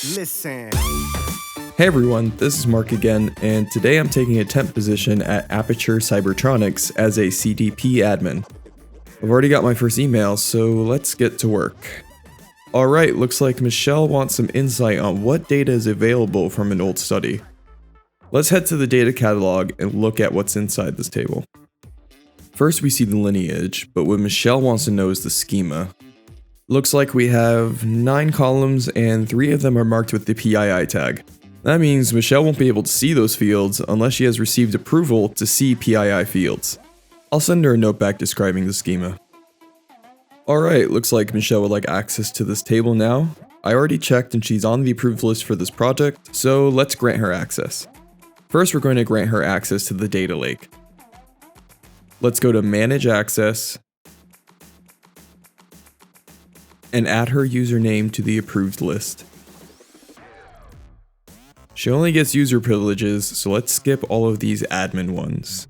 Listen. Hey everyone, this is Mark again, and today I'm taking a temp position at Aperture Cybertronics as a CDP admin. I've already got my first email, so let's get to work. Alright, looks like Michelle wants some insight on what data is available from an old study. Let's head to the data catalog and look at what's inside this table. First we see the lineage, but what Michelle wants to know is the schema. Looks like we have 9 columns and 3 of them are marked with the PII tag. That means Michelle won't be able to see those fields unless she has received approval to see PII fields. I'll send her a note back describing the schema. Alright, looks like Michelle would like access to this table now. I already checked and she's on the approved list for this project, so let's grant her access. First, we're going to grant her access to the data lake. Let's go to Manage Access and add her username to the approved list. She only gets user privileges, so let's skip all of these admin ones.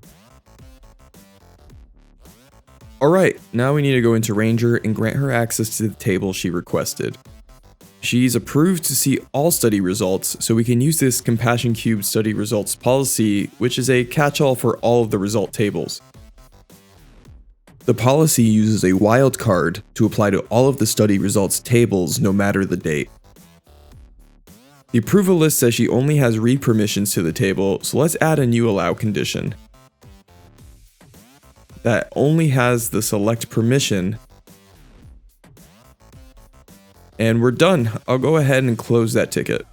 Alright, now we need to go into Ranger and grant her access to the table she requested. She's approved to see all study results, so we can use this Compassion Cube study results policy, which is a catch-all for all of the result tables. The policy uses a wildcard to apply to all of the study results tables no matter the date. The approval list says she only has read permissions to the table, so let's add a new allow condition that only has the select permission. And we're done. I'll go ahead and close that ticket.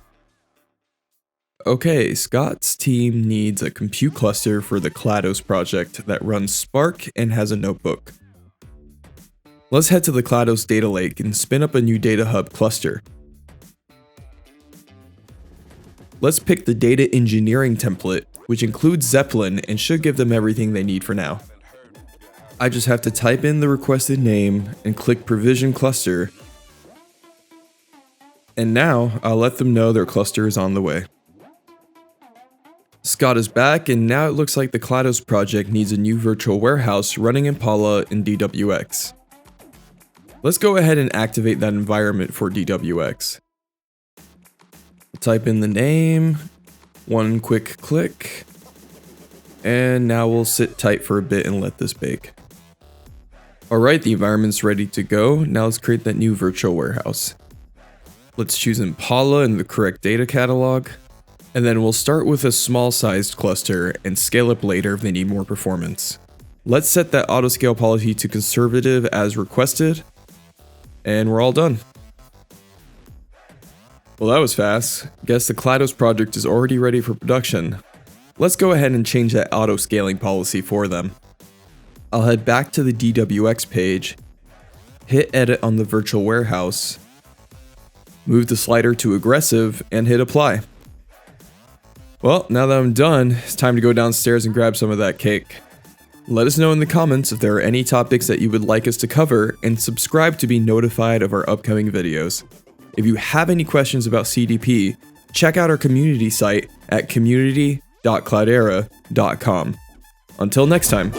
Okay, Scott's team needs a compute cluster for the Cloudos project that runs Spark and has a notebook. Let's head to the Cloudos data lake and spin up a new data hub cluster. Let's pick the data engineering template, which includes Zeppelin and should give them everything they need for now. I just have to type in the requested name and click provision cluster. And now I'll let them know their cluster is on the way. Scott is back, and now it looks like the Cloudos project needs a new virtual warehouse running Impala in DWX. Let's go ahead and activate that environment for DWX. Type in the name, one quick click, and now we'll sit tight for a bit and let this bake. Alright, the environment's ready to go. Now let's create that new virtual warehouse. Let's choose Impala in the correct data catalog, and then we'll start with a small sized cluster and scale up later if they need more performance. Let's set that AutoScale policy to conservative as requested, and we're all done. Well, that was fast. Guess the Cloudos project is already ready for production. Let's go ahead and change that auto-scaling policy for them. I'll head back to the DWX page, hit edit on the virtual warehouse, move the slider to aggressive, and hit apply. Well, now that I'm done, it's time to go downstairs and grab some of that cake. Let us know in the comments if there are any topics that you would like us to cover, and subscribe to be notified of our upcoming videos. If you have any questions about CDP, check out our community site at community.cloudera.com. Until next time.